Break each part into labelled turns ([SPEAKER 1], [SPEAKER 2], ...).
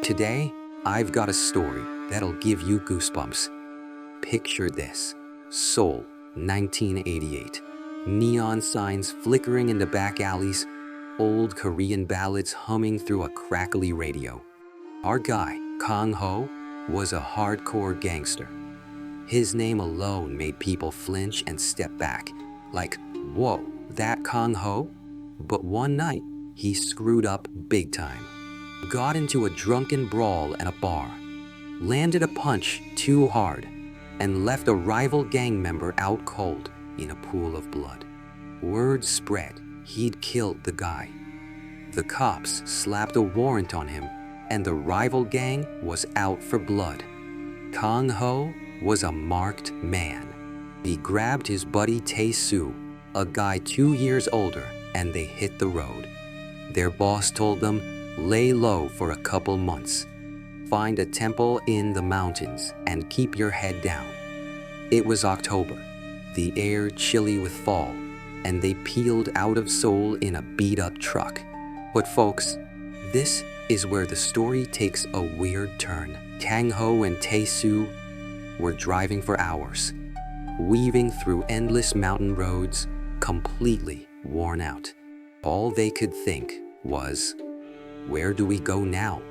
[SPEAKER 1] Today, I've got a story that'll give you goosebumps. Picture this: Seoul, 1988. Neon signs flickering in the back alleys, old Korean ballads humming through a crackly radio. Our guy, Kang Ho, was a hardcore gangster. His name alone made people flinch and step back, like, whoa, that Kang Ho? But one night, he screwed up big time. Got into a drunken brawl at a bar, landed a punch too hard, and left a rival gang member out cold in a pool of blood. Word spread he'd killed the guy. The cops slapped a warrant on him, and the rival gang was out for blood. Kang Ho was a marked man. He grabbed his buddy Tae-soo, a guy 2 years older, and they hit the road. Their boss told them, lay low for a couple months. Find a temple in the mountains and keep your head down. It was October, the air chilly with fall, and they peeled out of Seoul in a beat-up truck. But folks, this is where the story takes a weird turn. Kang Ho and Tae-soo were driving for hours, weaving through endless mountain roads, completely worn out. All they could think was, where do we go now?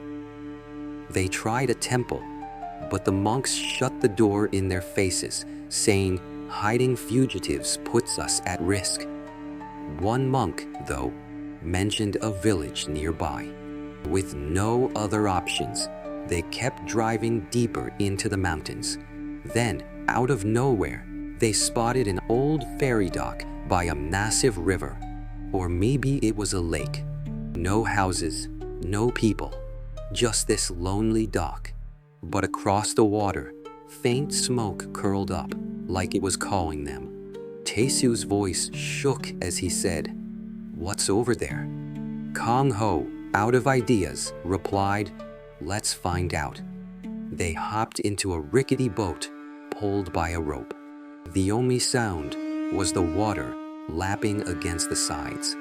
[SPEAKER 1] They tried a temple, but the monks shut the door in their faces, saying, hiding fugitives puts us at risk. One monk, though, mentioned a village nearby. With no other options, they kept driving deeper into the mountains. Then, out of nowhere, they spotted an old ferry dock by a massive river. Or maybe it was a lake. No houses, no people, just this lonely dock. But across the water, faint smoke curled up, like it was calling them. Tae-soo's voice shook as he said, "What's over there?" Kang Ho, out of ideas, replied, "Let's find out." They hopped into a rickety boat pulled by a rope. The only sound was the water lapping against the sides.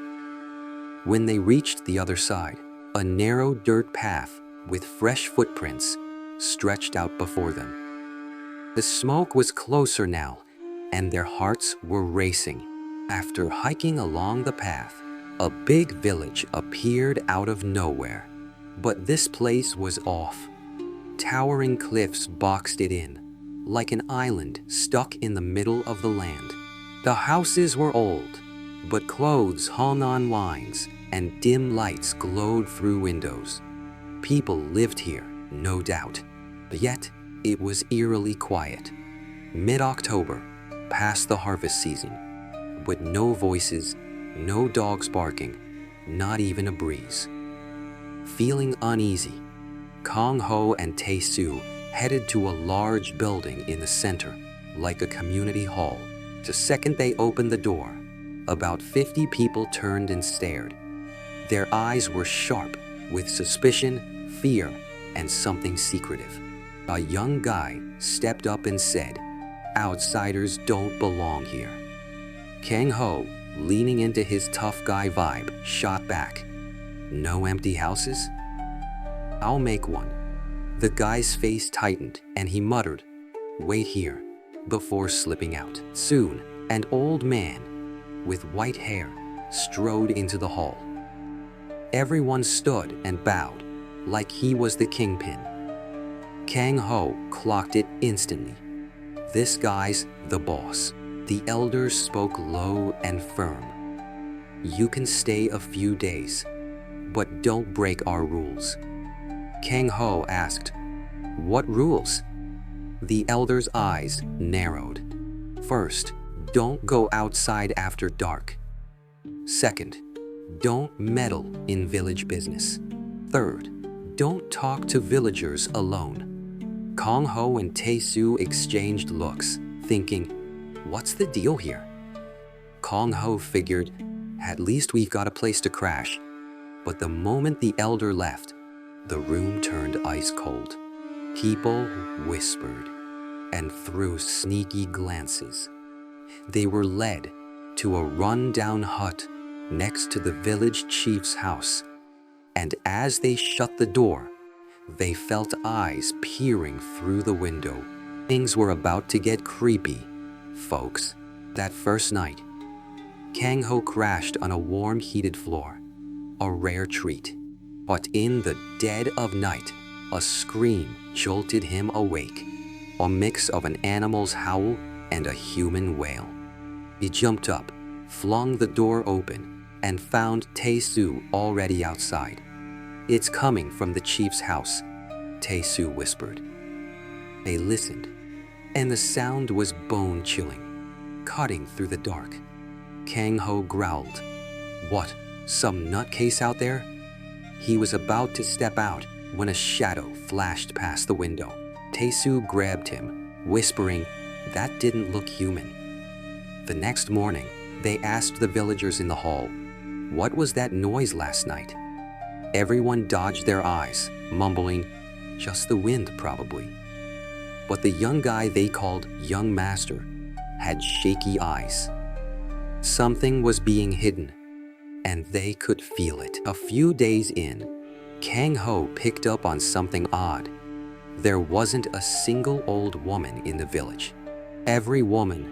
[SPEAKER 1] When they reached the other side, a narrow dirt path with fresh footprints stretched out before them. The smoke was closer now, and their hearts were racing. After hiking along the path, a big village appeared out of nowhere. But this place was off. Towering cliffs boxed it in, like an island stuck in the middle of the land. The houses were old, but clothes hung on lines and dim lights glowed through windows. People lived here, no doubt, yet it was eerily quiet. Mid-October, past the harvest season, with no voices, no dogs barking, not even a breeze. Feeling uneasy, Kang Ho and Tae-soo headed to a large building in the center, like a community hall. The second they opened the door, about 50 people turned and stared. Their eyes were sharp with suspicion, fear, and something secretive. A young guy stepped up and said, "Outsiders don't belong here." Kang Ho, leaning into his tough guy vibe, shot back, "No empty houses? I'll make one." The guy's face tightened and he muttered, "Wait here," before slipping out. Soon, an old man with white hair strode into the hall. Everyone stood and bowed, like he was the kingpin. Kang Ho clocked it instantly. This guy's the boss. The elders spoke low and firm. "You can stay a few days, but don't break our rules." Kang Ho asked, "What rules?" The elder's eyes narrowed. "First, don't go outside after dark. Second, don't meddle in village business. Third, don't talk to villagers alone." Kang Ho and Tae-soo exchanged looks, thinking, what's the deal here? Kang Ho figured, at least we've got a place to crash. But the moment the elder left, the room turned ice cold. People whispered and threw sneaky glances. They were led to a run-down hut next to the village chief's house. And as they shut the door, They felt eyes peering through the window. Things were about to get creepy, folks. That first night, Kang Ho crashed on a warm, heated floor, a rare treat. But in the dead of night, a scream jolted him awake, a mix of an animal's howl and a human wail. He jumped up, flung the door open, and found Tae-soo already outside. "It's coming from the chief's house," Tae-soo whispered. They listened, and the sound was bone-chilling, cutting through the dark. Kang Ho growled, "What, some nutcase out there?" He was about to step out when a shadow flashed past the window. Tae-soo grabbed him, whispering, "That didn't look human." The next morning, they asked the villagers in the hall, "What was that noise last night?" Everyone dodged their eyes, mumbling, "Just the wind, probably." But the young guy they called Young Master had shaky eyes. Something was being hidden, and they could feel it. A few days in, Kang Ho picked up on something odd. There wasn't a single old woman in the village. Every woman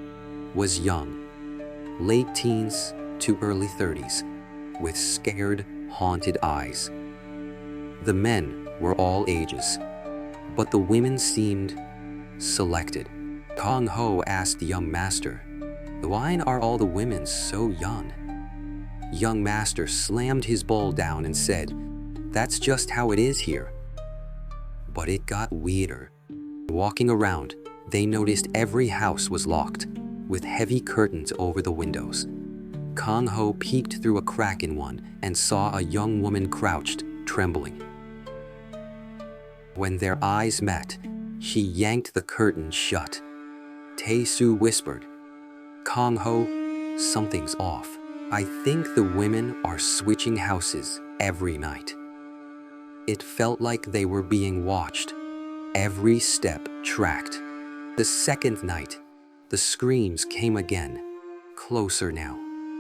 [SPEAKER 1] was young, late teens to early 30s, with scared, haunted eyes. The men were all ages, but the women seemed selected. Kang Ho asked Young Master, "Why are all the women so young?" Young Master slammed his bowl down and said, "That's just how it is here." But it got weirder. Walking around, they noticed every house was locked, with heavy curtains over the windows. Kang Ho peeked through a crack in one and saw a young woman crouched, trembling. When their eyes met, she yanked the curtain shut. Tae-soo whispered, "Kang Ho, something's off. I think the women are switching houses every night." It felt like they were being watched. Every step tracked. The second night, the screams came again, closer now.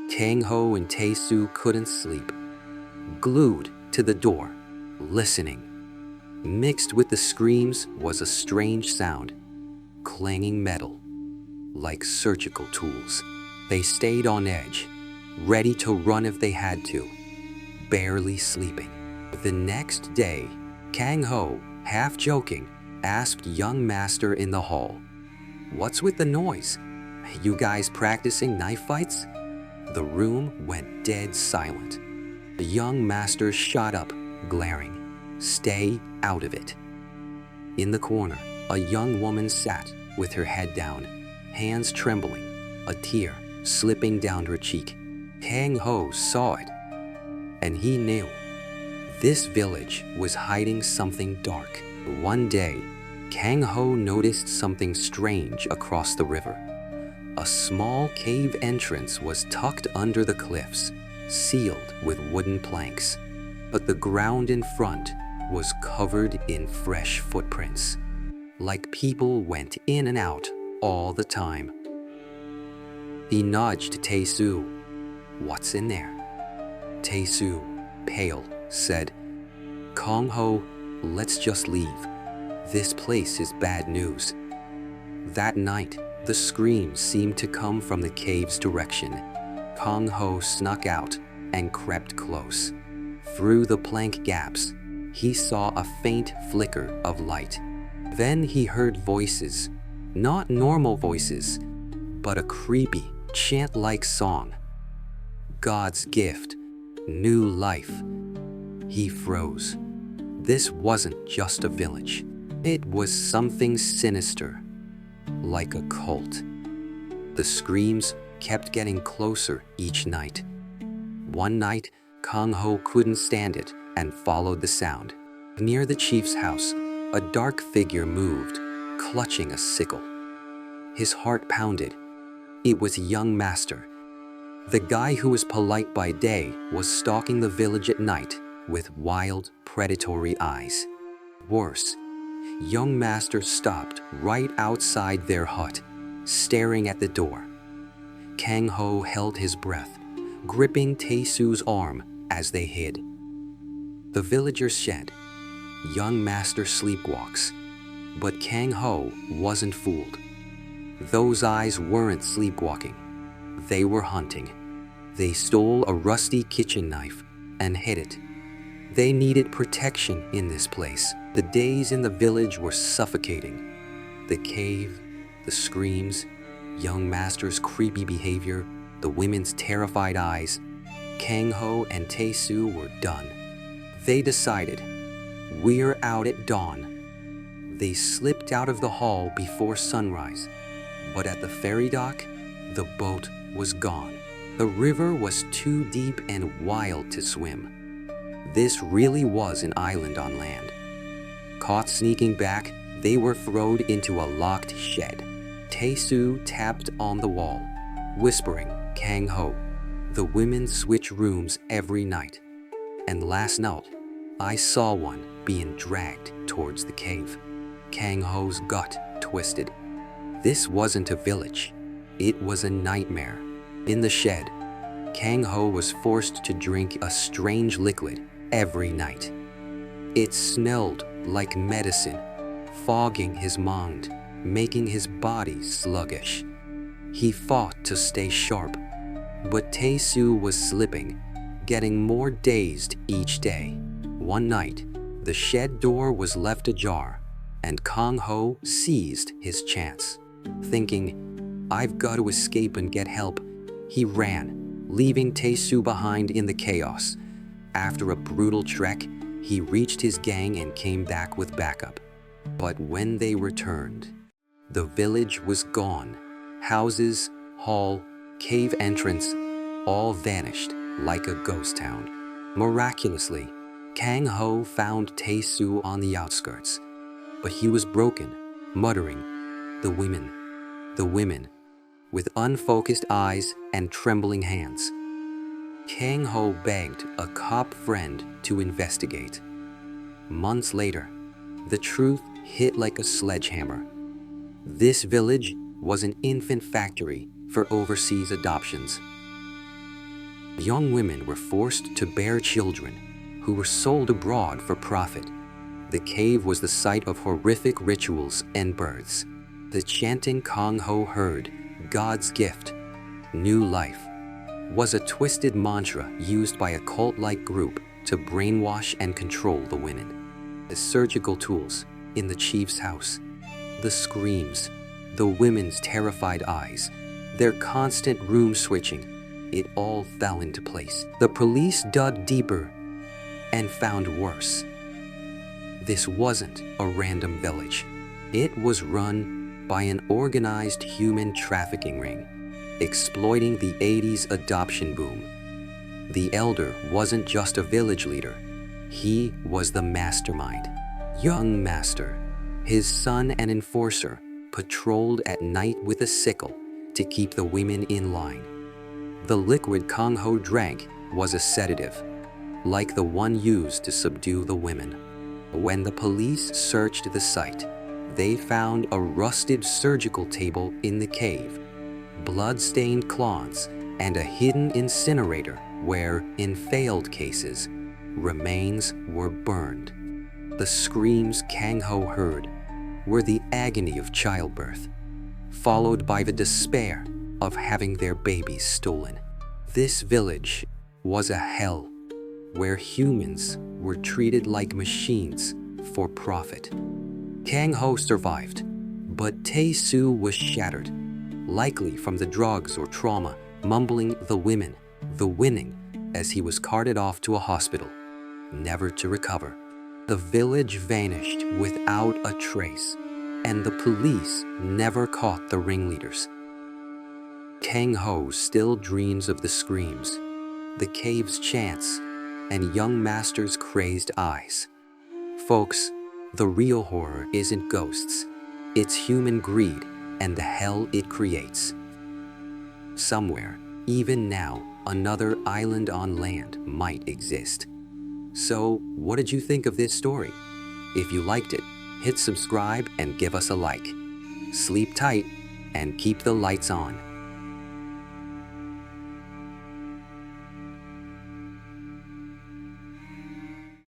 [SPEAKER 1] Kang Ho and Tae-soo couldn't sleep, glued to the door, listening. Mixed with the screams was a strange sound, clanging metal, like surgical tools. They stayed on edge, ready to run if they had to, barely sleeping. The next day, Kang Ho, half joking, asked Young Master in the hall, "What's with the noise? You guys practicing knife fights?" The room went dead silent. The Young Master shot up, glaring, "Stay out of it." In the corner, a young woman sat with her head down, hands trembling, a tear slipping down her cheek. Kang Ho saw it, and he knew this village was hiding something dark. One day, Kang Ho noticed something strange across the river. A small cave entrance was tucked under the cliffs, sealed with wooden planks, but the ground in front was covered in fresh footprints, like people went in and out all the time. He nudged Tae-soo. "What's in there?" Tae-soo, pale, said, "Kang Ho, let's just leave. This place is bad news." That night, the screams seemed to come from the cave's direction. Kang Ho snuck out and crept close. Through the plank gaps, he saw a faint flicker of light. Then he heard voices, not normal voices, but a creepy, chant-like song. God's gift, new life. He froze. This wasn't just a village. It was something sinister, like a cult. The screams kept getting closer each night. One night, Kang Ho couldn't stand it and followed the sound. Near the chief's house, a dark figure moved, clutching a sickle. His heart pounded. It was Young Master. The guy who was polite by day was stalking the village at night with wild, predatory eyes. Worse, Young Master stopped right outside their hut, staring at the door. Kang Ho held his breath, gripping Tae-soo's arm as they hid. The villagers said, young master sleepwalks. But Kang Ho wasn't fooled. Those eyes weren't sleepwalking. They were hunting. They stole a rusty kitchen knife and hid it. They needed protection in this place. The days in the village were suffocating. The cave, the screams, young master's creepy behavior, the women's terrified eyes. Kang Ho and Tae-soo were done. They decided, we're out at dawn. They slipped out of the hall before sunrise, but at the ferry dock, the boat was gone. The river was too deep and wild to swim. This really was an island on land. Caught sneaking back, they were thrown into a locked shed. Tae-soo tapped on the wall, whispering, Kang Ho. The women switch rooms every night. And last night, I saw one being dragged towards the cave. Kang Ho's gut twisted. This wasn't a village. It was a nightmare. In the shed, Kang Ho was forced to drink a strange liquid every night. It smelled like medicine, fogging his mind, making his body sluggish. He fought to stay sharp, but Tae-soo was slipping, getting more dazed each day. One night, the shed door was left ajar, and Kang Ho seized his chance. Thinking, I've got to escape and get help, he ran, leaving Tae-soo behind in the chaos. After a brutal trek, he reached his gang and came back with backup. But when they returned, the village was gone. Houses, hall, cave entrance, all vanished like a ghost town. Miraculously, Kang Ho found Tae-soo on the outskirts, but he was broken, muttering, the women, with unfocused eyes and trembling hands. Kang Ho begged a cop friend to investigate. Months later, the truth hit like a sledgehammer. This village was an infant factory for overseas adoptions. Young women were forced to bear children who were sold abroad for profit. The cave was the site of horrific rituals and births. The chanting Kang Ho heard, God's gift, new life, was a twisted mantra used by a cult-like group to brainwash and control the women. The surgical tools in the chief's house, the screams, the women's terrified eyes, their constant room switching, it all fell into place. The police dug deeper and found worse. This wasn't a random village. It was run by an organized human trafficking ring, exploiting the 80s adoption boom. The elder wasn't just a village leader. He was the mastermind. Young Master, his son and enforcer, patrolled at night with a sickle to keep the women in line. The liquid Kang Ho drank was a sedative, like the one used to subdue the women. When the police searched the site, they found a rusted surgical table in the cave, blood-stained cloths, and a hidden incinerator where, in failed cases, remains were burned. The screams Kang Ho heard were the agony of childbirth, followed by the despair of having their babies stolen. This village was a hell where humans were treated like machines for profit. Kang Ho survived, but Tae-soo was shattered, likely from the drugs or trauma, mumbling the winning, as he was carted off to a hospital, never to recover. The village vanished without a trace, and the police never caught the ringleaders. Kang Ho still dreams of the screams, the cave's chants, and young Master's crazed eyes. Folks, the real horror isn't ghosts, it's human greed and the hell it creates. Somewhere, even now, another island on land might exist. So, what did you think of this story? If you liked it, hit subscribe and give us a like. Sleep tight and keep the lights on.